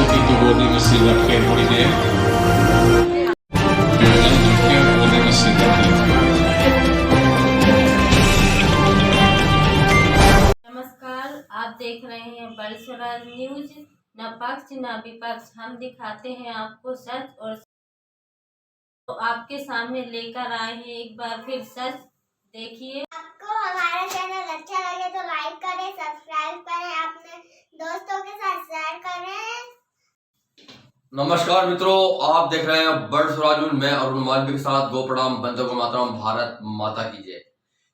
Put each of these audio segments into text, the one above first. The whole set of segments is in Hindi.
City Duboni masih laki muridnya. Bilang juga Duboni masih laki. नमस्कार, आप देख रहे हैं बड़े स्वराज न्यूज। न पक्ष न विपक्ष, हम दिखाते हैं आपको सच। और तो आपके सामने लेकर आए हैं एक बार फिर सच। देखिए, आपको हमारा चैनल अच्छा लगे तो लाइक करें, सब्सक्राइब करें, अपने दोस्तों के साथ शेयर करें। नमस्कार मित्रों, आप देख रहे हैं बर्ड स्वराज। मैं अरुण मालवी के साथ गो प्रणाम, बंदर को मातरम, भारत माता की जय।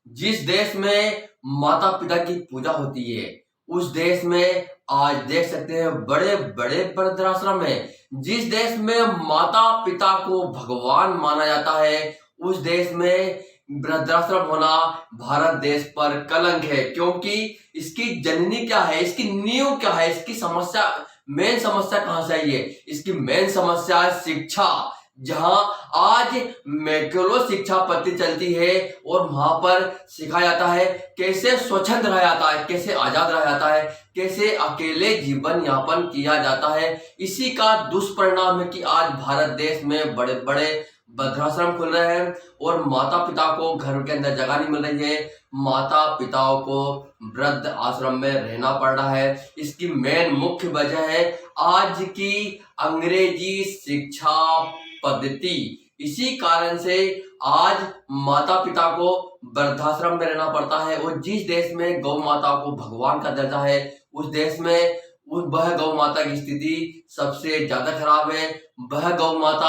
जिस देश में माता पिता की पूजा होती है उस देश में आज देख सकते हैं बड़े बड़े वृद्धाश्रम है। जिस देश में माता पिता को भगवान माना जाता है उस देश में वृद्धाश्रम होना भारत देश पर कलंक है। क्योंकि इसकी जननी क्या है, इसकी नींव क्या है, इसकी समस्या, मेन समस्या कहां से आई है? इसकी मेन समस्या है शिक्षा। जहां आज मैक्रो शिक्षा पद्धति चलती है और वहां पर सिखाया जाता है कैसे स्वच्छंद रहा जाता है, कैसे आजाद रहा जाता है, कैसे अकेले जीवन यापन किया जाता है। इसी का दुष्परिणाम है कि आज भारत देश में बड़े बड़े वृद्धाश्रम खुल रहे हैं और माता पिता को घर के अंदर जगह नहीं मिल रही है। माता पिताओं को वृद्ध आश्रम में रहना पड़ रहा है। इसकी मेन मुख्य वजह है आज की अंग्रेजी शिक्षा पद्धति। इसी कारण से आज माता पिता को वृद्धाश्रम में रहना पड़ता है। और जिस देश में गौ माता को भगवान का दर्जा है उस देश में वह गौ माता की स्थिति सबसे ज्यादा खराब है। वह गौ माता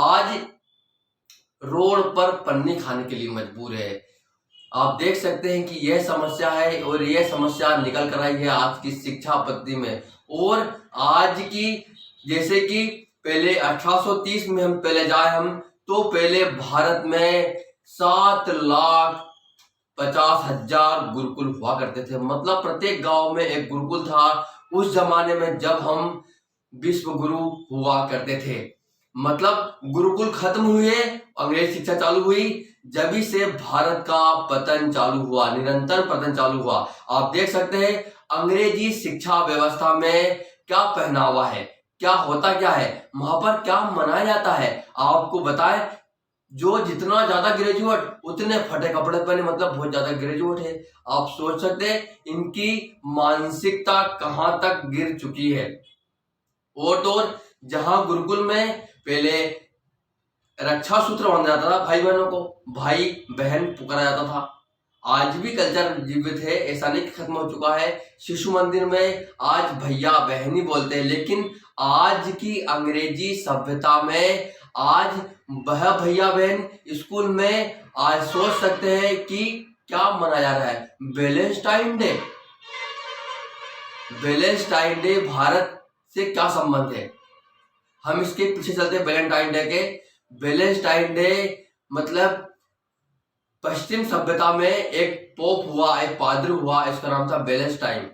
आज रोड पर पन्नी खाने के लिए मजबूर है। आप देख सकते हैं कि यह समस्या है और यह समस्या निकल कर आई है आज की शिक्षा पद्धति में। और आज की जैसे कि पहले 1830 में हम पहले जाए हम तो पहले भारत में 7,50,000 गुरुकुल हुआ करते थे। मतलब प्रत्येक गांव में एक गुरुकुल था उस जमाने में जब हम विश्व गुरु हुआ करते थे। मतलब गुरुकुल खत्म हुए, अंग्रेज शिक्षा चालू हुई, जब से भारत का पतन चालू हुआ, निरंतर पतन चालू हुआ। आप देख सकते हैं अंग्रेजी शिक्षा व्यवस्था में क्या पहनावा है, क्या होता क्या है, वहां पर क्या मनाया जाता है। आपको बताएं, जो जितना ज्यादा ग्रेजुएट उतने फटे कपड़े पहने, मतलब बहुत ज्यादा ग्रेजुएट है। आप सोच सकते हैं इनकी मानसिकता कहां तक गिर चुकी है। और तो जहां गुरुकुल में पहले रक्षा सूत्र बांधा जाता था भाई बहनों को, भाई बहन पुकारा जाता था, आज भी कल्चर जीवित है, ऐसा नहीं खत्म हो चुका है। शिशु मंदिर में आज भैया बहन ही बोलते हैं, लेकिन आज की अंग्रेजी सभ्यता में आज वह भैया बहन स्कूल में आज सोच सकते हैं कि क्या मनाया जा रहा है, Valentine day. Valentine day Bharat से क्या संबंध है? हम इसके पीछे चलते हैं वैलेंटाइन डे के। वैलेंटाइन डे मतलब पश्चिम सभ्यता में एक पोप हुआ, एक पादरी हुआ, इसका नाम था वैलेंटाइन।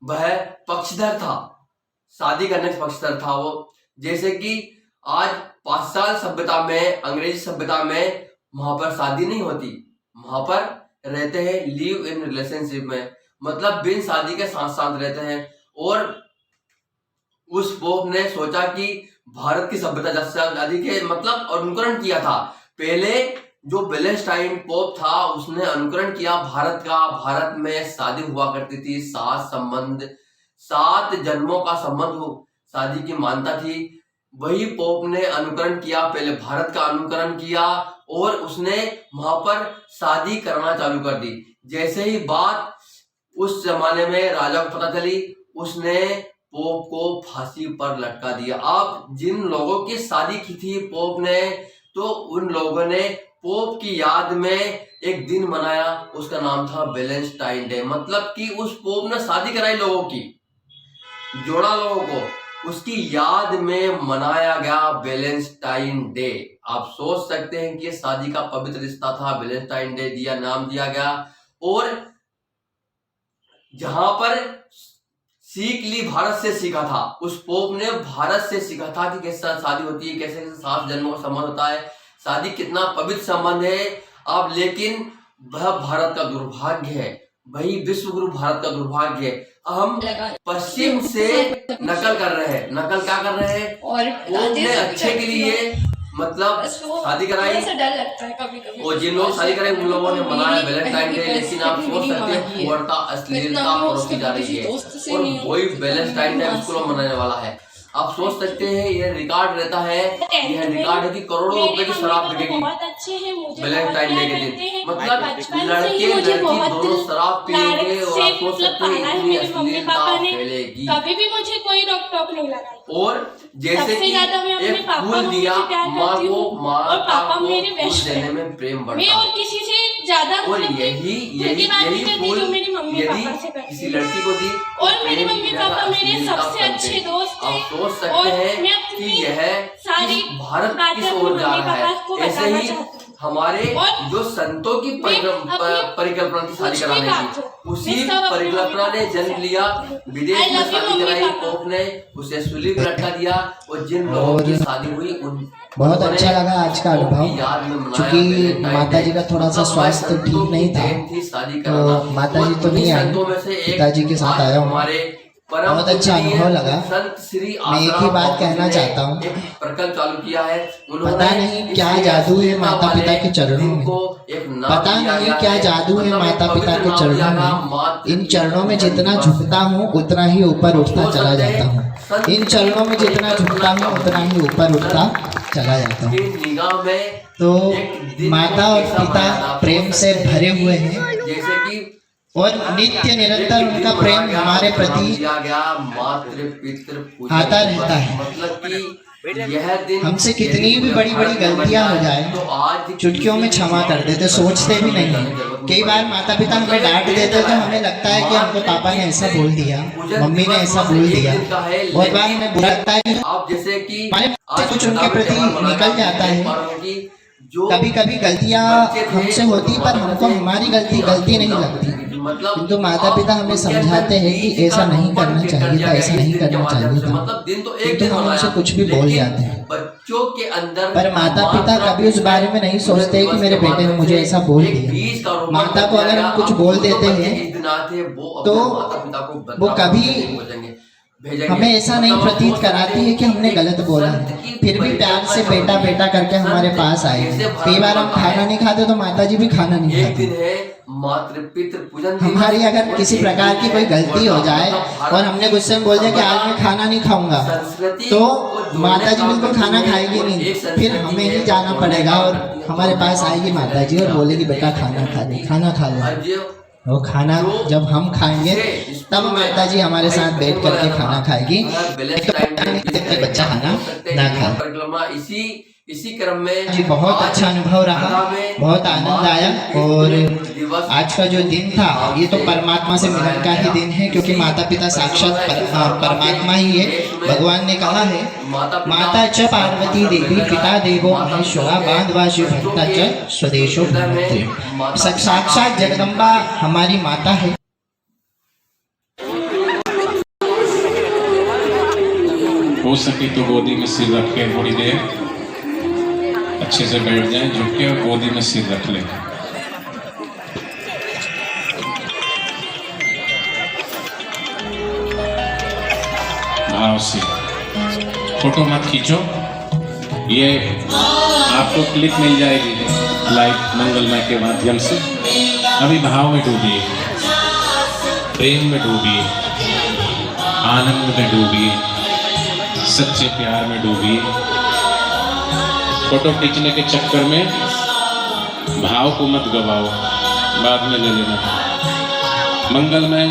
वह पक्षधर था, शादी करने का पक्षधर था वो। जैसे कि आज पाश्चात्य सभ्यता में, अंग्रेजी सभ्यता में वहां पर शादी नहीं होती, वहां पर रहते हैं लिव इन रिलेशनशिप में, मतलब बिन शादी के साथ साथ रहते हैं। और उस पोप ने सोचा कि भारत की सभ्यता ज्यादा अधिक है, मतलब अनुकरण किया था। पहले जो वैलेंटाइन पोप था उसने अनुकरण किया भारत का। भारत में शादी हुआ करती थी, 7 जन्मों का संबंध हो, शादी की मान्यता थी। वही पोप ने अनुकरण किया, पहले भारत का अनुकरण किया और उसने वहां पर शादी करना चालू कर दी। जैसे ही बात उस जमाने में राजा को पता चली, उसने पोप को फांसी पर लटका दिया। अब जिन लोगों की शादी की थी पोप ने, तो उन लोगों ने पोप की याद में एक दिन मनाया, उसका नाम था वैलेंटाइन डे। मतलब कि उस पोप ने शादी कराई लोगों की, जोड़ा लोगों को, उसकी याद में मनाया गया वैलेंटाइन डे। आप सोच सकते हैं कि शादी का पवित्र रिश्ता था, वैलेंटाइन डे दिया, नाम दिया गया। और जहां पर सीख ली, भारत से सीखा था, उस पोप ने भारत से सीखा था कि कैसे शादी होती है, कैसे कैसे 7 जन्मों का संबंध होता है, शादी कितना पवित्र संबंध है। अब लेकिन वह भारत का दुर्भाग्य है, वही विश्व गुरु भारत का दुर्भाग्य है। हम पश्चिम से नकल कर रहे हैं, नकल क्या कर रहे हैं, और वो अपने अच्छे के लिए मतलब शादी कराई। डर लगता है कभी-कभी। और जिन लोग शादी कराई उन लोगों ने मनाया वैलेंटाइन डे, लेकिन आप सोच सकते हैं पूर्णता अश्लीलता परोसी जा रही है और वही वैलेंटाइन डे स्कूलों में मनाने वाला है। आप सोच सकते हैं यह रिकॉर्ड रहता है, यह रिकॉर्ड है कि करोड़ों रुपए की शराब बिकेगी वैलेंटाइन डे के दिन। मतलब लड़के लड़की दोनों शराब पिएंगे और आप सोच सकते हैं इतनी अश्लीलता फैलेगी। कभी भी मुझे कोई रोक टोक नहीं लगाई। और जैसे कि एक फूल दिया माँ को, माता को फूल देने में प्रेम बढ़ता मैं और किसी से ज्यादा और यही फूल यदि किसी लड़की को दी और मेरे मम्मी पापा मेरे सबसे अच्छे दोस्त थे। आप सोच सकते हैं कि यह सारी भारत किस ओर जा रहा है। ऐसे ही हमारे जो संतों की परिकल्पना थी शादी कराने की, उसी परिकल्पना ने जन्म लिया। विदेश में शादी कराई, पोप ने उसे सूली पर लटका दिया और जिन लोगों की शादी हुई उन बहुत अच्छा लगा आज का अनुभव। क्योंकि माता जी का थोड़ा सा स्वास्थ्य ठीक नहीं था तो माता जी तो नहीं आई, पिताजी के साथ आया हूँ। बहुत अच्छा अनुभव लगा। मैं एक ही बात कहना चाहता हूँ, प्रकल्प चालू किया है। पता नहीं क्या जादू है माता पिता के चरणों में, पता नहीं क्या जादू है माता पिता के चरणों में। इन चरणों में जितना झुकता हूँ उतना ही ऊपर उठता चला जाता हूँ। इन चरणों में जितना झुकता हूँ उतना ही ऊपर उठता चला जाता हूँ। तो माता और पिता प्रेम से भरे हुए हैं जैसे कि और नित्य निरंतर उनका प्रेम हमारे प्रति आता रहता है। मतलब कि यह दिन हमसे कितनी भी बड़ी बड़ी गलतियां हो जाए चुटकियों में क्षमा कर देते, सोचते भी नहीं। कई बार माता पिता हमें डांट देते तो हमें लगता है कि हमको पापा ने ऐसा बोल दिया, मम्मी ने ऐसा बोल दिया। बहुत बार हमें बुरा लगता है कि आप जैसे कि कुछ उनके प्रति निकल जाता है। कभी कभी गलतियां हमसे होती पर हमको हमारी गलती नहीं लगती। किंतु माता पिता हमें समझाते हैं कि ऐसा नहीं करना चाहिए था, ऐसा नहीं करना चाहिए था, किंतु हम उनसे कुछ भी बोल जाते हैं। बच्चों के अंदर पर माता पिता कभी उस बारे में नहीं सोचते कि मेरे बेटे ने मुझे ऐसा बोल दिया। माता को अगर हम कुछ बोल देते हैं तो वो कभी हमें ऐसा नहीं प्रतीत कराती है कि हमने गलत बोला, फिर भी प्यार से बेटा बेटा करके हमारे पास आए। कई बार हम खाना नहीं खाते तो माता जी भी खाना नहीं खाती। हमारी अगर किसी प्रकार की कोई गलती हो जाए और हमने गुस्से में बोल दिया कि आज मैं खाना नहीं खाऊंगा, तो माता जी बिल्कुल खाना खाएगी नहीं, फिर हमें ही जाना पड़ेगा और हमारे पास आएगी माता जी और बोलेगी बेटा खाना खा ले, खाना खा ले। वो खाना जब हम खाएंगे तब माता जी हमारे साथ बैठ करके खाना खाएगी, तो बच्चा खाना ना खाए। इसी क्रम में जी बहुत अच्छा अनुभव रहा, बहुत आनंद आया। और आज का जो दिन था ये तो परमात्मा से मिलन का ही दिन है, क्योंकि माता पिता साक्षात परमात्मा ही है। भगवान ने कहा है माता च पार्वती देवी पिता देवो महेश्वरा बांधवा शिव भक्ता च स्वदेशो भक्ति। साक्षात जगदम्बा हमारी माता है। हो सके तो गोदी में सिर रख के थोड़ी देर अच्छे से बैठ जाएं, झुक के और गोदी में सिर रख लें। भाव से फोटो मत खींचो, ये आपको क्लिप मिल जाएगी लाइव मंगलमय के माध्यम से। अभी भाव में डूबिए, प्रेम में डूबिए, आनंद में डूबिए, सच्चे प्यार में डूबिए। फोटो खींचने के चक्कर में भाव को मत गवाओ, बाद में ले लेना। मंगलमय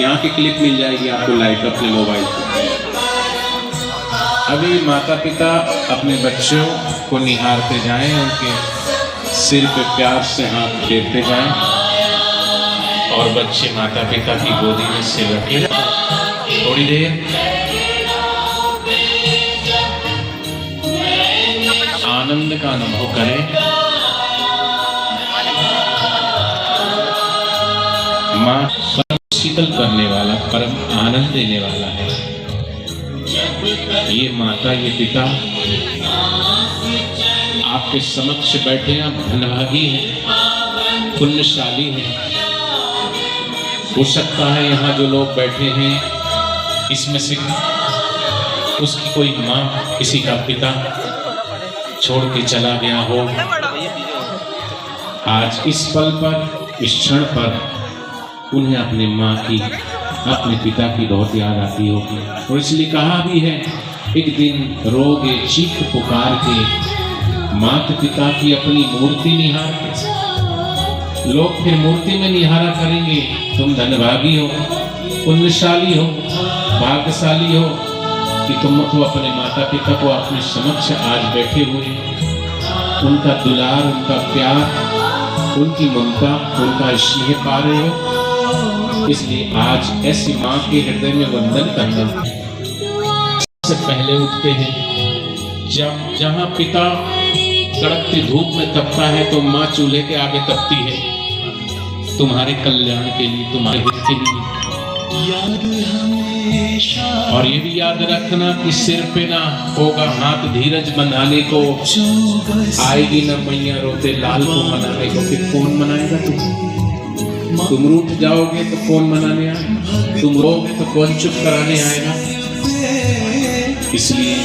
यहाँ की क्लिप मिल जाएगी आपको लाइव अपने मोबाइल पर। अभी माता पिता अपने बच्चों को निहारते जाएं, उनके सिर पे प्यार से हाथ फेरते जाएं और बच्चे माता पिता की गोदी में सिर रखें। थोड़ी देर आनंद का अनुभव करें। माँ परम शीतल करने वाला, परम आनंद देने वाला है। ये माता, ये पिता आपके समक्ष बैठे, आप धनभागी हैं, पुण्यशाली हैं। हो सकता है यहाँ जो लोग बैठे हैं इसमें से उसकी कोई माँ, किसी का पिता छोड़ के चला गया हो, आज इस पल पर, इस क्षण पर उन्हें अपनी माँ की, अपने पिता की बहुत याद आती होगी। और इसलिए कहा भी है, एक दिन रोगे चीख पुकार के, माता पिता की अपनी मूर्ति निहार के। लोग फिर मूर्ति में निहारा करेंगे, तुम धनभागी हो, पुण्यशाली हो, भाग्यशाली हो कि तुम तो अपने माता पिता को अपने समक्ष आज बैठे हुए, उनका दुलार, उनका प्यार, उनकी ममता, उनका स्नेह पा रहे हो। इसलिए आज ऐसी माँ के हृदय में वंदन करना सबसे पहले उठते हैं। जब जहाँ पिता कड़कती धूप में तपता है तो माँ चूल्हे के आगे तपती है, तुम्हारे कल्याण के लिए, तुम्हारे हित के लिए। और ये भी याद रखना कि सिर पे ना होगा हाथ धीरज बंधाने को, आएगी ना मैया रोते लाल को मनाने को, फिर कौन मनाएगा तुम रूठ जाओगे तो कौन मनाने आएगा, तुम रोगे तो कौन चुप कराने आएगा। इसलिए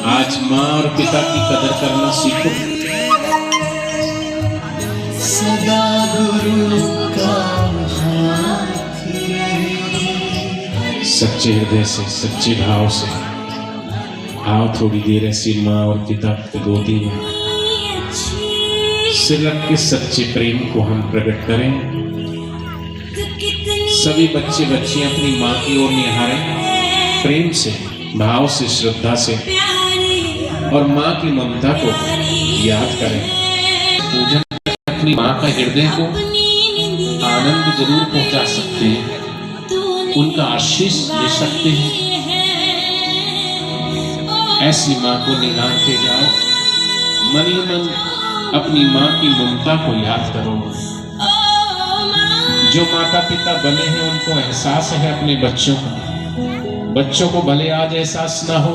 आज माँ और पिता की कदर करना सीखो। सदा गुरु का सच्चे हृदय से, सच्चे भाव से आओ, थोड़ी देर ऐसी माँ और पिता की गोदी में सिर रख के सच्चे प्रेम को हम प्रकट करें। सभी बच्चे बच्चियां अपनी माँ की ओर निहारें, प्रेम से, भाव से, श्रद्धा से, और माँ की ममता को याद करें। पूजन अपनी माँ का हृदय को आनंद जरूर पहुंचा सकते हैं, उनका आशीष ले सकते हैं। ऐसी माँ को निहारते जाओ, मन ही मन अपनी माँ की ममता को याद करो। जो माता पिता बने हैं उनको एहसास है अपने बच्चों का। बच्चों को भले आज एहसास ना हो,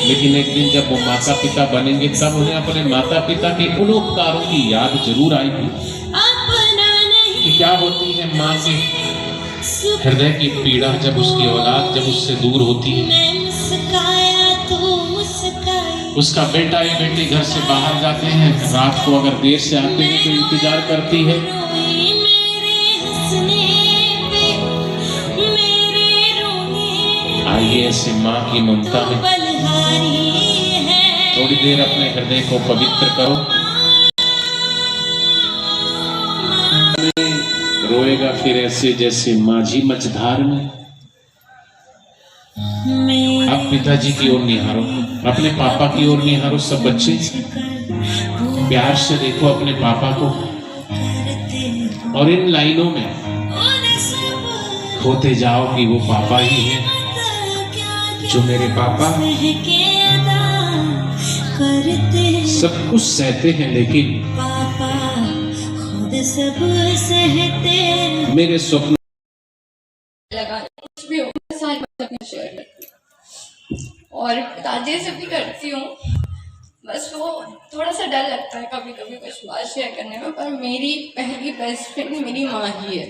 लेकिन एक दिन जब वो माता पिता बनेंगे तब उन्हें अपने माता पिता के उन उपकारों की याद जरूर आएगी कि क्या होती है माँ के हृदय की पीड़ा जब उसकी औलाद जब उससे दूर होती है। उसका बेटा या बेटी घर से बाहर जाते हैं, रात को अगर देर से आते हैं तो इंतजार करती है। आइए ऐसे माँ की ममता में थोड़ी देर अपने हृदय को पवित्र करो। रोएगा फिर ऐसे जैसे माझी मझधार में। अब पिताजी की ओर निहारो, अपने पापा की ओर निहारो। सब बच्चे प्यार से देखो अपने पापा को, और इन लाइनों में खोते जाओ कि वो पापा ही है जो मेरे पापा सब कुछ सहते हैं, लेकिन सब सहते मेरे स्वप्न लगा कुछ भी हो सारी बातें अपने शेयर करती हूँ और पिताजी से भी करती हूँ। बस वो थोड़ा सा डर लगता है कभी कभी कुछ बात शेयर करने में, पर मेरी पहली बेस्ट फ्रेंड मेरी माँ ही है।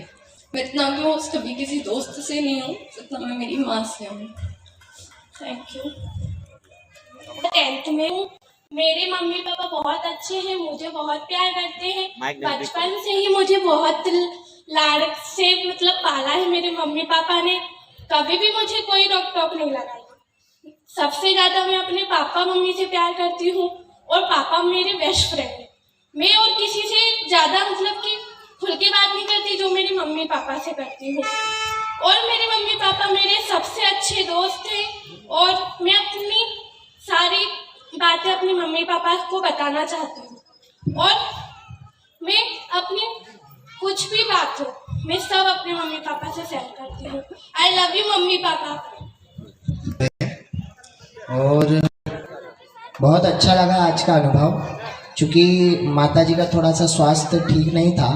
मैं इतना क्लोज कभी किसी दोस्त से नहीं हूँ जितना मैं मेरी माँ से हूँ। Thank you. 10th में हूँ। मेरे मम्मी पापा बहुत अच्छे हैं, मुझे बहुत प्यार करते हैं। बचपन से ही मुझे बहुत लाड़ से मतलब पाला है मेरे मम्मी पापा ने। कभी भी मुझे कोई रोक टोक नहीं लगाई। सबसे ज़्यादा मैं अपने पापा मम्मी से प्यार करती हूँ और पापा मेरे बेस्ट फ्रेंड हैं। मैं और किसी से ज़्यादा मतलब कि खुल के बात नहीं करती जो मेरी मम्मी पापा से करती हूँ। और मेरे मम्मी पापा मेरे सबसे अच्छे दोस्त हैं और मैं अपनी सारी बातें अपनी मम्मी पापा को बताना चाहती हूँ। और मैं अपनी कुछ भी बात हो मैं सब अपने मम्मी पापा से शेयर करती हूँ। I love you mummy papa. और बहुत अच्छा लगा आज का अनुभव। चूँकि माताजी का थोड़ा सा स्वास्थ्य ठीक नहीं था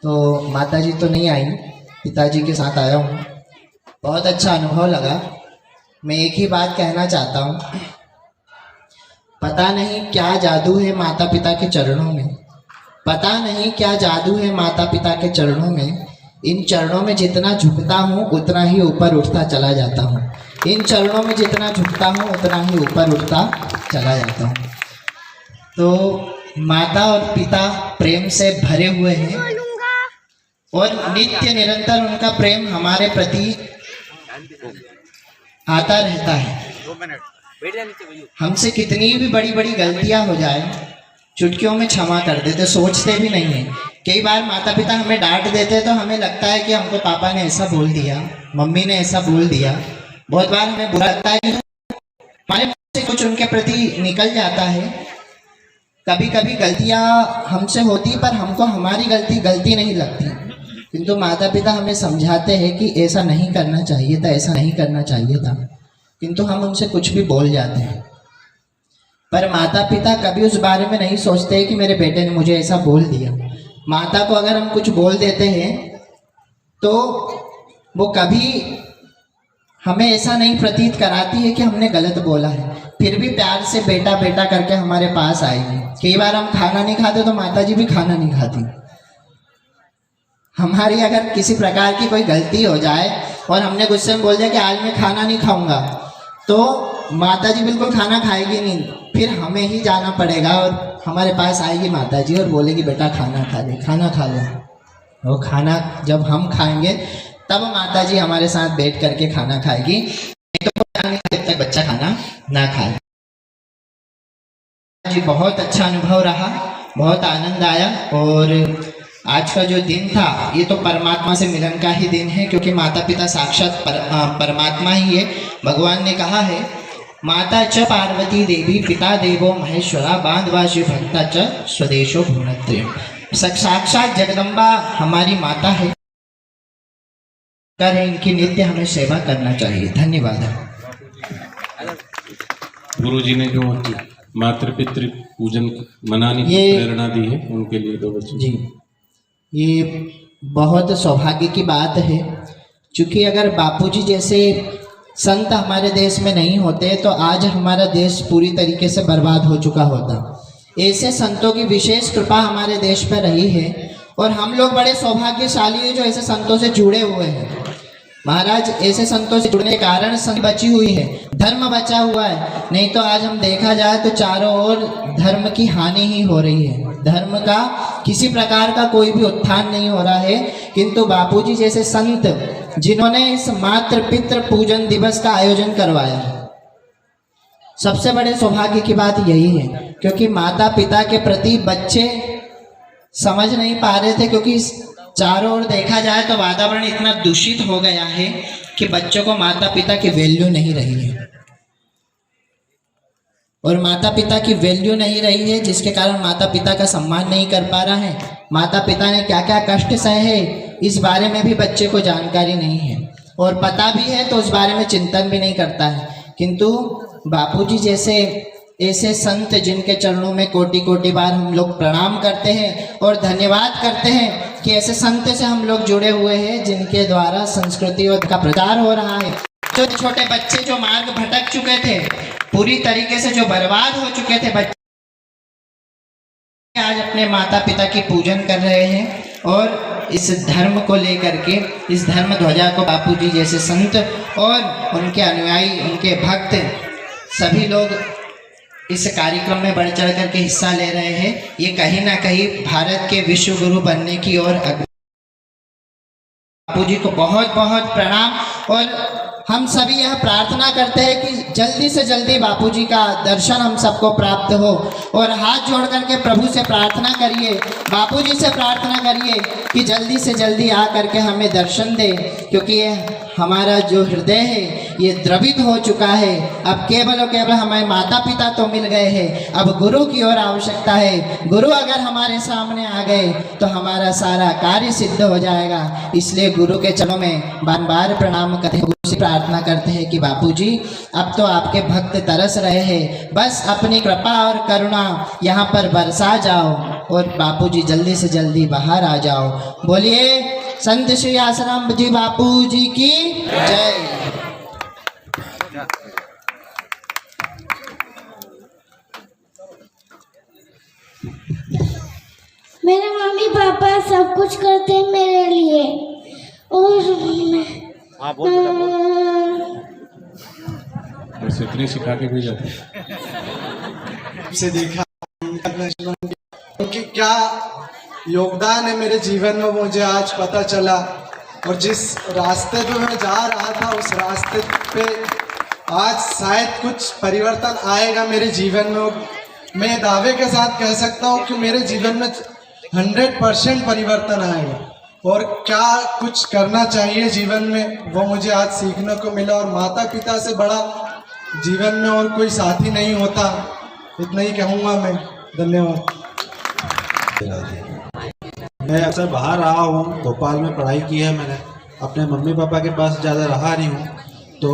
तो माताजी तो नहीं आई, पिताजी के साथ आया हूँ। बहुत अच्छा अनुभव लगा। मैं एक ही बात कहना चाहता हूँ, पता नहीं क्या जादू है माता पिता के चरणों में, पता नहीं क्या जादू है माता पिता के चरणों में इन चरणों में जितना झुकता हूँ उतना ही ऊपर उठता चला जाता हूँ। इन चरणों में जितना झुकता हूँ उतना ही ऊपर उठता चला जाता हूँ। तो माता और पिता प्रेम से भरे हुए हैं और नित्य निरंतर उनका प्रेम हमारे प्रति आता रहता है। हमसे कितनी भी बड़ी बड़ी गलतियां हो जाए चुटकियों में क्षमा कर देते, सोचते भी नहीं है। कई बार माता पिता हमें डांट देते तो हमें लगता है कि हमको पापा ने ऐसा बोल दिया, मम्मी ने ऐसा बोल दिया। बहुत बार हमें बुरा लगता है कि हमारे मुंह से कुछ उनके प्रति निकल जाता है। कभी कभी गलतियां हमसे होती पर हमको हमारी गलती नहीं लगती, किंतु माता पिता हमें समझाते हैं कि ऐसा नहीं करना चाहिए था, ऐसा नहीं करना चाहिए था, किंतु हम उनसे कुछ भी बोल जाते हैं। पर माता पिता कभी उस बारे में नहीं सोचते कि मेरे बेटे ने मुझे ऐसा बोल दिया। माता को अगर हम कुछ बोल देते हैं तो वो कभी हमें ऐसा नहीं प्रतीत कराती है कि हमने गलत बोला है, फिर भी प्यार से बेटा बेटा करके हमारे पास आएगी। कई बार हम खाना नहीं खाते तो माता जी भी खाना नहीं खाती। हमारी अगर किसी प्रकार की कोई गलती हो जाए और हमने गुस्से में बोल दिया कि आज मैं खाना नहीं खाऊंगा, तो माता जी बिल्कुल खाना खाएगी नहीं, फिर हमें ही जाना पड़ेगा और हमारे पास आएगी माता जी और बोलेगी बेटा खाना खा ले, खाना खा ले। वो खाना जब हम खाएंगे तब माता जी हमारे साथ बैठ करके खाना खाएगी, नहीं तो जब तक बच्चा खाना ना खाए। जी बहुत अच्छा अनुभव रहा, बहुत आनंद आया। और आज का जो दिन था ये तो परमात्मा से मिलन का ही दिन है, क्योंकि माता पिता साक्षात परमात्मा ही है। भगवान ने कहा है माता च पार्वती देवी पिता देवो महेश्वरा बांधवा शिव भक्ता च स्वदेशो भुवनत्रयम्। साक्षात जगदम्बा हमारी माता है, कर इनकी नित्य हमें सेवा करना चाहिए। धन्यवाद। गुरुजी ने जो मातृ पितृ पूजन मनाने की प्रेरणा दी है उनके लिए दो बच्चे। जी, ये बहुत सौभाग्य की बात है, क्योंकि अगर बापूजी जैसे संत हमारे देश में नहीं होते तो आज हमारा देश पूरी तरीके से बर्बाद हो चुका होता। ऐसे संतों की विशेष कृपा हमारे देश पर रही है और हम लोग बड़े सौभाग्यशाली हैं जो ऐसे संतों से जुड़े हुए हैं। महाराज, ऐसे संतों से जुड़ने के कारण संत बची हुई है, धर्म बचा हुआ है। नहीं तो आज हम देखा जाए तो चारों ओर धर्म की हानि ही हो रही है, धर्म का किसी प्रकार का कोई भी उत्थान नहीं हो रहा है। किंतु बापूजी जैसे संत जिन्होंने इस मातृ पितृ पूजन दिवस का आयोजन करवाया, सबसे बड़े सौभाग्य की बात यही है, क्योंकि माता पिता के प्रति बच्चे समझ नहीं पा रहे थे, क्योंकि चारों ओर देखा जाए तो वातावरण इतना दूषित हो गया है कि बच्चों को माता पिता की वैल्यू नहीं रही है। और माता पिता की वैल्यू नहीं रही है, जिसके कारण माता पिता का सम्मान नहीं कर पा रहा है। माता पिता ने क्या क्या कष्ट सहे इस बारे में भी बच्चे को जानकारी नहीं है, और पता भी है तो उस बारे में चिंतन भी नहीं करता है। किंतु बापूजी जैसे ऐसे संत जिनके चरणों में कोटि कोटि बार हम लोग प्रणाम करते हैं और धन्यवाद करते हैं कि ऐसे संत से हम लोग जुड़े हुए हैं, जिनके द्वारा संस्कृति और का प्रचार हो रहा है। छोटे छोटे बच्चे जो मार्ग भटक चुके थे, पूरी तरीके से जो बर्बाद हो चुके थे बच्चे, आज अपने माता पिता की पूजन कर रहे हैं और इस धर्म को लेकर के, इस धर्म ध्वजा को बापूजी जैसे संत और उनके अनुयायी, उनके भक्त सभी लोग इस कार्यक्रम में बढ़ चढ़ करके हिस्सा ले रहे हैं। ये कहीं ना कहीं भारत के विश्व गुरु बनने की ओर। बापूजी को बहुत बहुत प्रणाम। और हम सभी यह प्रार्थना करते हैं कि जल्दी से जल्दी बापूजी का दर्शन हम सबको प्राप्त हो, और हाथ जोड़ करके प्रभु से प्रार्थना करिए, बापूजी से प्रार्थना करिए कि जल्दी से जल्दी आ करके हमें दर्शन दे, क्योंकि ये हमारा जो हृदय है ये द्रवित हो चुका है। अब केवल और केवल हमारे माता पिता तो मिल गए हैं, अब गुरु की ओर आवश्यकता है। गुरु अगर हमारे सामने आ गए तो हमारा सारा कार्य सिद्ध हो जाएगा। इसलिए गुरु के चरणों में बार बार प्रणाम करते हैं, प्रार्थना करते हैं कि बापूजी अब तो आपके भक्त तरस रहे हैं, बस अपनी कृपा और करुणा यहाँ पर बरसा जाओ और बापूजी जल्दी से जल्दी बाहर आ जाओ। बोलिए संत श्री आसाराम जी बापूजी की जय। मेरे मम्मी पापा सब कुछ करते हैं मेरे लिए। और बस इतनी सिखा के भेजा था। से देखा कि क्या योगदान है मेरे जीवन में, मुझे आज पता चला। और जिस रास्ते पे मैं जा रहा था उस रास्ते पे आज शायद कुछ परिवर्तन आएगा मेरे जीवन में। मैं दावे के साथ कह सकता हूँ कि मेरे जीवन में 100% परिवर्तन आएगा। और क्या कुछ करना चाहिए जीवन में वो मुझे आज सीखने को मिला। और माता पिता से बड़ा जीवन में और कोई साथी नहीं होता, इतना ही कहूँगा मैं। धन्यवाद। मैं अक्सर बाहर रहा हूँ, भोपाल में पढ़ाई की है मैंने, अपने मम्मी पापा के पास ज़्यादा रहा नहीं हूँ, तो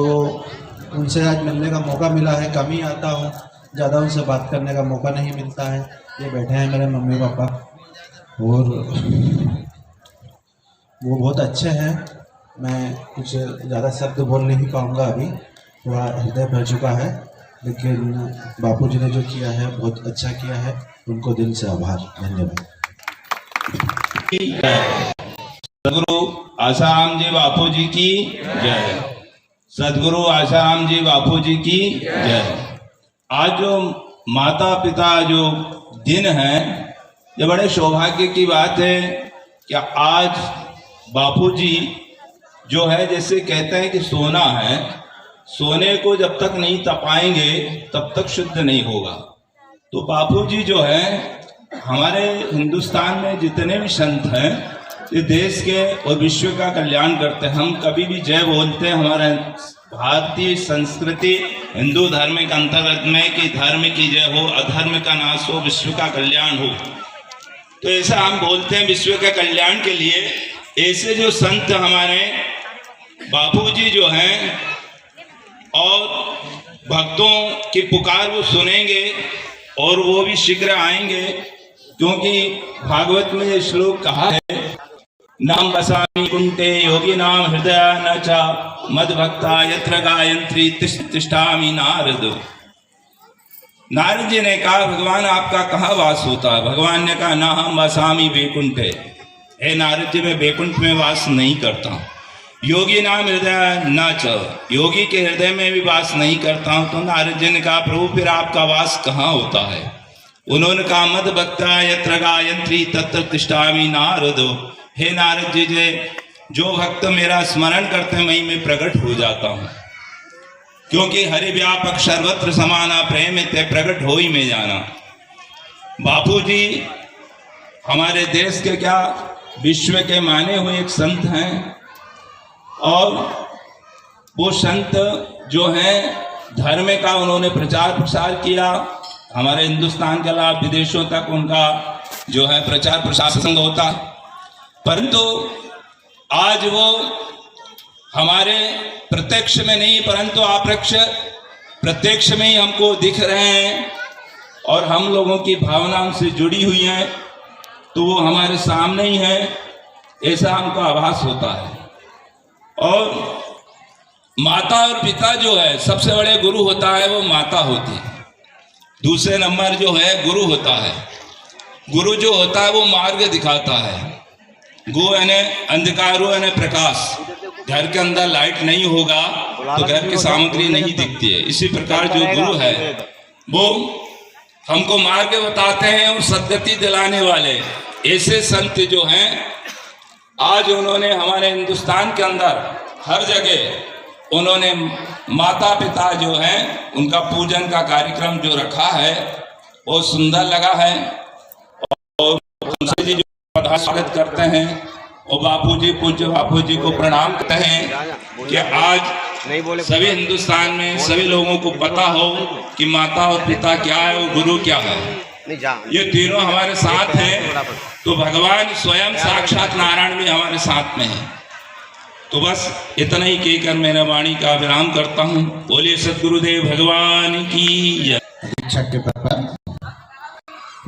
उनसे आज मिलने का मौका मिला है। कम ही आता हूँ, ज़्यादा उनसे बात करने का मौका नहीं मिलता है। ये बैठे हैं मेरे मम्मी पापा और वो बहुत अच्छे हैं। मैं कुछ ज़्यादा शब्द बोल नहीं पाऊँगा अभी, थोड़ा हृदय भर चुका है, लेकिन बापूजी ने जो किया है बहुत अच्छा किया है, उनको दिल से आभार। धन्यवाद। सदगुरु आसाराम जी बापू जी की जय। सदगुरु आसाराम जी बापू जी की जय। आज जो माता पिता जो दिन है, ये बड़े सौभाग्य की बात है कि आज बापू जी जो है, जैसे कहते हैं कि सोना है, सोने को जब तक नहीं तपाएंगे तब तक शुद्ध नहीं होगा। तो बापू जी जो है, हमारे हिंदुस्तान में जितने भी संत हैं, ये देश के और विश्व का कल्याण करते हैं। हम कभी भी जय बोलते हैं, हमारे भारतीय संस्कृति हिंदू धर्म के अंतर्गत में कि धर्म की जय हो, अधर्म का नाश हो, विश्व का कल्याण हो। तो ऐसा हम बोलते हैं विश्व के कल्याण के लिए। ऐसे जो संत हमारे बापू जी जो हैं, और भक्तों की पुकार वो सुनेंगे और वो भी शीघ्र आएंगे, क्योंकि भागवत में ये श्लोक कहा है, नाम वसामि कुंते योगी नाम हृदय न च मद भक्ता यत्र गायत्री तिष्ठामि नारद। नारद जी ने कहा, भगवान आपका कहाँ वास होता है? भगवान ने कहा, ना हम वसामि वैकुंठे। हे नारद जी, मैं वैकुंठ में वास नहीं करता हूँ। योगी नाम हृदय न च, योगी के हृदय में भी वास नहीं करता हूँ। तो नारद जी ने कहा, प्रभु फिर आपका वास कहाँ होता है? उन्होंने कहा, मद भक्ता यत्र गायत्री तत्र तिष्ठामि नारदो। हे नारद जी, जो भक्त मेरा स्मरण करते हैं, मैं प्रकट हो जाता हूँ, क्योंकि हरि व्यापक सर्वत्र समाना प्रेम ते प्रकट हो ही में जाना। बापू जी हमारे देश के क्या, विश्व के माने हुए एक संत हैं। और वो संत जो हैं, धर्म का उन्होंने प्रचार प्रसार किया। हमारे हिंदुस्तान के अलावा विदेशों तक उनका जो है प्रचार प्रसार होता है। परंतु आज वो हमारे प्रत्यक्ष में नहीं, परंतु प्रत्यक्ष में ही हमको दिख रहे हैं, और हम लोगों की भावनाओं से जुड़ी हुई हैं। तो वो हमारे सामने ही है, ऐसा हमको आभास होता है। और माता और पिता जो है, सबसे बड़े गुरु होता है वो माता होती है। दूसरे नंबर जो है गुरु होता है। गुरु जो होता है वो मार्ग दिखाता है। गो यानी अंधकारो यानी प्रकाश। घर के अंदर लाइट नहीं होगा तो घर की सामग्री नहीं दिखती है। इसी प्रकार जो गुरु है वो हमको मार्ग बताते हैं और सद्गति दिलाने वाले ऐसे संत जो हैं, आज उन्होंने हमारे हिंदुस्तान के अंदर हर जगह उन्होंने माता पिता जो हैं उनका पूजन का कार्यक्रम जो रखा है वो सुंदर लगा है। और तुलसी जी जो स्वागत करते हैं और बापूजी, पूज्य बापूजी को प्रणाम करते हैं कि आज सभी हिंदुस्तान में सभी लोगों को पता हो कि माता और पिता क्या है और गुरु क्या है। ये तीनों हमारे साथ हैं, तो भगवान स्वयं साक्षात नारायण भी हमारे साथ में है। तो बस इतना ही कहकर मेरा वाणी का विराम करता हूँ। बोलिए सद्गुरुदेव भगवान की जय। शिक्षा के प्रकार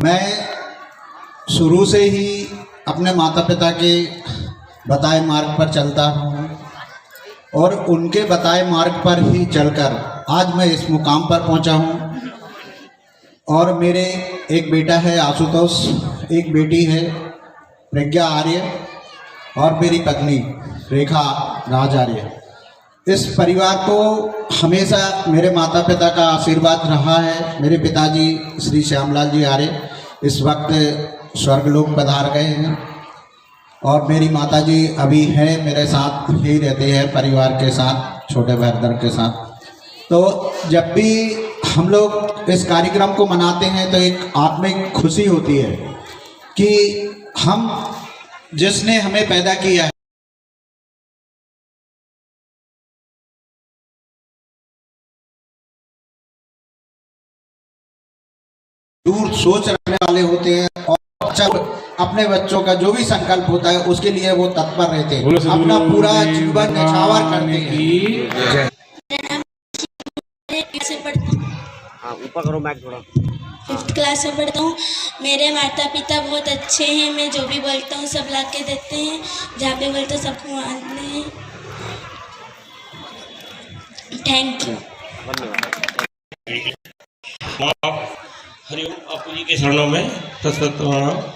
मैं शुरू से ही अपने माता पिता के बताए मार्ग पर चलता हूँ और उनके बताए मार्ग पर ही चलकर आज मैं इस मुकाम पर पहुँचा हूँ। और मेरे एक बेटा है आशुतोष, एक बेटी है प्रज्ञा आर्य और मेरी पत्नी। रेखा राजार्य। इस परिवार को हमेशा मेरे माता पिता का आशीर्वाद रहा है। मेरे पिताजी श्री श्यामलाल जी आर्य इस वक्त स्वर्गलोक पधार गए हैं और मेरी माताजी अभी है मेरे साथ ही रहते हैं परिवार के साथ, छोटे भैरदर के साथ। तो जब भी हम लोग इस कार्यक्रम को मनाते हैं तो एक आत्मिक खुशी होती है कि हम जिसने हमें पैदा किया है, दूर सोच रखने वाले होते हैं और जब अपने बच्चों का जो भी संकल्प होता है उसके लिए वो तत्पर रहते हैं, अपना पूरा जीवन न्यौछावर करते हैं। ऊपर करो मैक थोड़ा। 5th क्लास में पढ़ता हूँ। मेरे माता पिता बहुत अच्छे हैं। मैं जो भी बोलता हूँ सब ला के देते हैं, जहाँ पे बोलते हैं सबको मानते हैं। Thank you. हरिओम बापू जी के शरणों में प्रस्तुत हो रहा हूँ।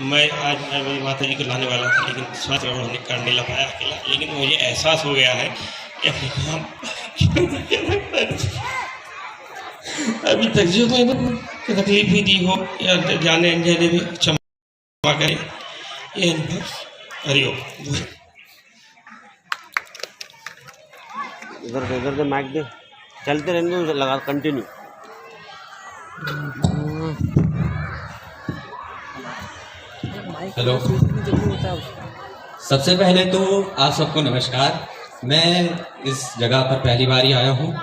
मैं आज मेरी माता जी को लाने वाला था लेकिन स्वास्थ्य होने कर नहीं ला पाया अकेला, लेकिन मुझे एहसास हो गया है कि अभी तक जो कोई तकलीफ भी दी हो या जाने अनजाने भी क्षमा करें। ये हरिओम। इधर दे मैक दे, चलते रहने दो, लगा कंटिन्यू। हेलो, सबसे पहले तो आप सबको नमस्कार। मैं इस जगह पर पहली बार ही आया हूँ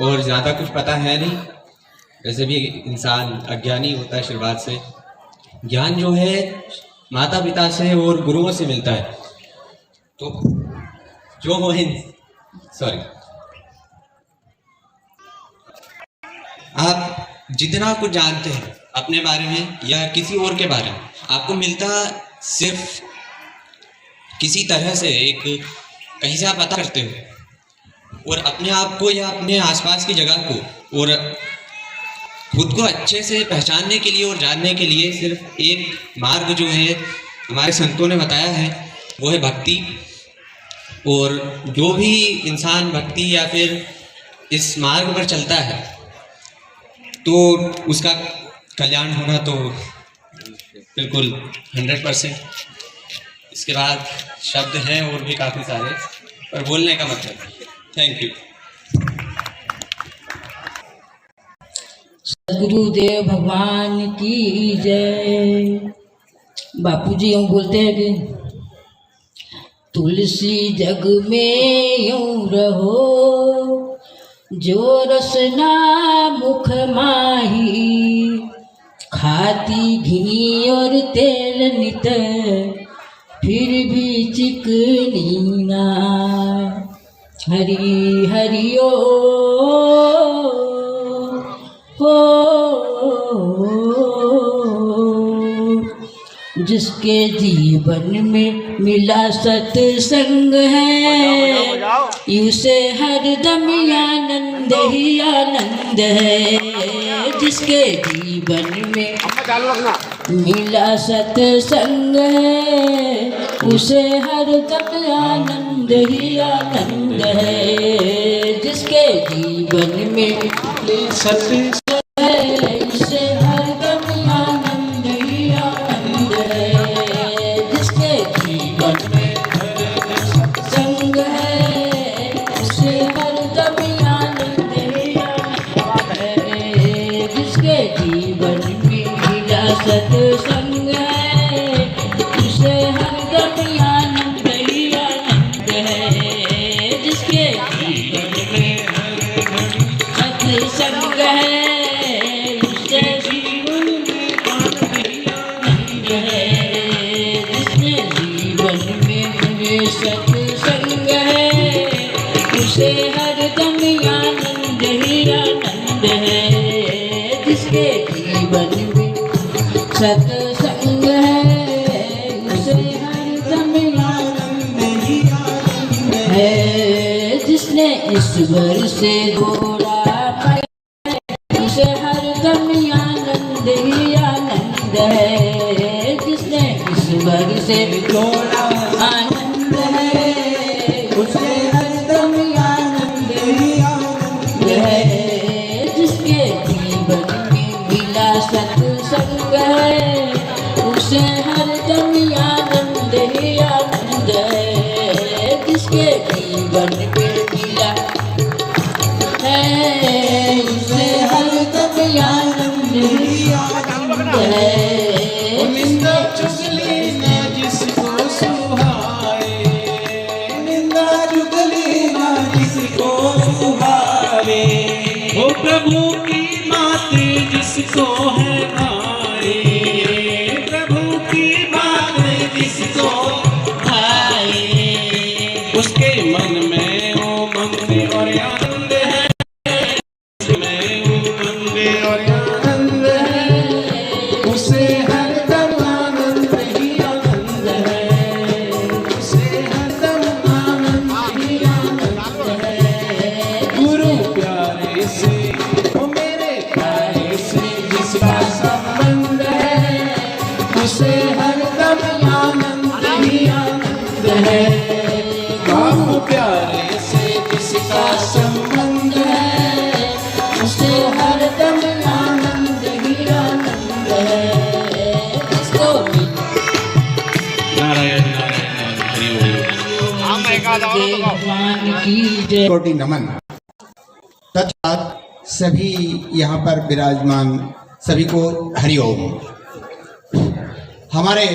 और ज़्यादा कुछ पता है नहीं। वैसे भी इंसान अज्ञानी होता है शुरुआत से। ज्ञान जो है माता पिता से और गुरुओं से मिलता है। तो जो वो आप जितना कुछ जानते हैं अपने बारे में या किसी और के बारे में, आपको मिलता सिर्फ किसी तरह से एक कहीं से आप पता करते हो और अपने आप को या अपने आसपास की जगह को और खुद को अच्छे से पहचानने के लिए और जानने के लिए सिर्फ एक मार्ग जो है हमारे संतों ने बताया है वो है भक्ति। और जो भी इंसान भक्ति या फिर इस मार्ग पर चलता है तो उसका कल्याण होना तो बिल्कुल 100%। इसके बाद शब्द हैं और भी काफ़ी सारे, पर बोलने का मतलब। Thank you. सदगुरुदेव भगवान की जय। बापूजी यूँ बोलते हैं कि तुलसी जग में यूँ रहो, जो रसना मुख माही, खाती घी और तेल नित, फिर भी चिकनी ना। हरि हरि ओ जिसके जीवन में मिला सत्संग है, उसे हरदम आनंद ही आनंद है। जिसके जीवन में मिला सत्संग है, उसे हरदम आनंद ही आनंद है। जिसके जीवन में सत्संग है, उसे हरदम आनंद ही आनंद है। जिसके जीवन में सत्संग है, उसे हरदम आनंद ही आनंद है। जिसके जीवन में मिला सत्संग है, उसे हरदम आनंद ही आनंद है। जिसके जीवन में सत्संग है, उसे जीवन में आनंद ही आनंद है। जिसके जीवन में सत्संग है, उसे हरदम आनंद ही आनंद है। जिसके जीवन में सत्संग है, उसे हरदम आनंद ही आनंद है। जिसने ईश्वर से जोड़ा उसे हरदम आनंद ही आनंद है। जिसने ईश्वर से जोड़ा आनंद है, ओ प्रभु की बात जिसको है भाई, प्रभु की बात जिसको भाई, उसके मन में उमंग और आनंद है, में उमंग और आनंद है, उसे हरदम आनंद ही आनंद है, उसे हरदम आनंद ही आनंद है। गुरु प्यारे से ओ मेरे प्यारे से जिसका संबंध है, उसे हरदम आनंद ही आनंद है। बापू प्यारे से जिसका संबंध है, उसे हरदम आनंद ही आनंद है। उसको नारायण नारायण भगवान की जय। कोटि नमन। तत्पश्चात सभी यहाँ पर विराजमान सभी को हरिओम। हमारे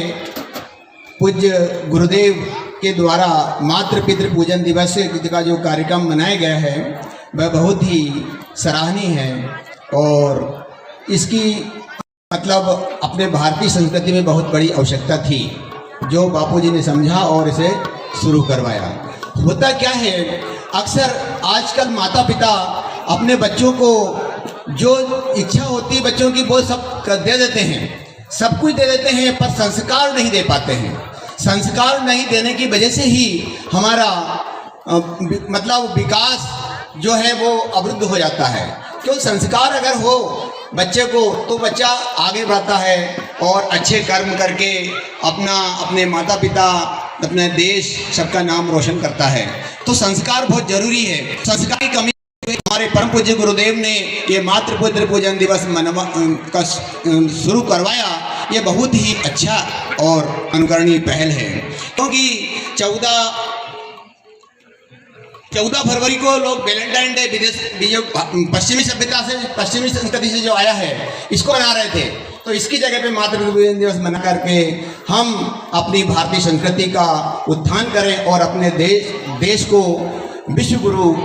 पूज्य गुरुदेव के द्वारा मातृ पितृ पूजन दिवस का जो कार्यक्रम मनाया गया है वह बहुत ही सराहनीय है और इसकी मतलब अपने भारतीय संस्कृति में बहुत बड़ी आवश्यकता थी जो बापूजी ने समझा और इसे शुरू करवाया। होता क्या है, अक्सर आजकल माता पिता अपने बच्चों को जो इच्छा होती है बच्चों की वो सब दे देते हैं, सब कुछ दे देते हैं, पर संस्कार नहीं दे पाते हैं। संस्कार नहीं देने की वजह से ही हमारा मतलब विकास जो है वो अवरुद्ध हो जाता है। क्यों, संस्कार अगर हो बच्चे को तो बच्चा आगे बढ़ता है और अच्छे कर्म करके अपने माता पिता, अपने देश, सबका नाम रोशन करता है। तो संस्कार बहुत जरूरी है। संस्कार की कमी हमारे परम पूज्य गुरुदेव ने ये मातृ पितृ पूजन दिवस का शुरू करवाया, ये बहुत ही अच्छा और अनुकरणीय पहल है। क्योंकि 14 फरवरी को लोग वैलेंटाइन डे विदेश पश्चिमी सभ्यता से, पश्चिमी संस्कृति से जो आया है इसको मना रहे थे, तो इसकी जगह पे मातृ पूजन दिवस मना करके हम अपनी भारतीय संस्कृति का उत्थान करें और अपने देश को विश्व गुरु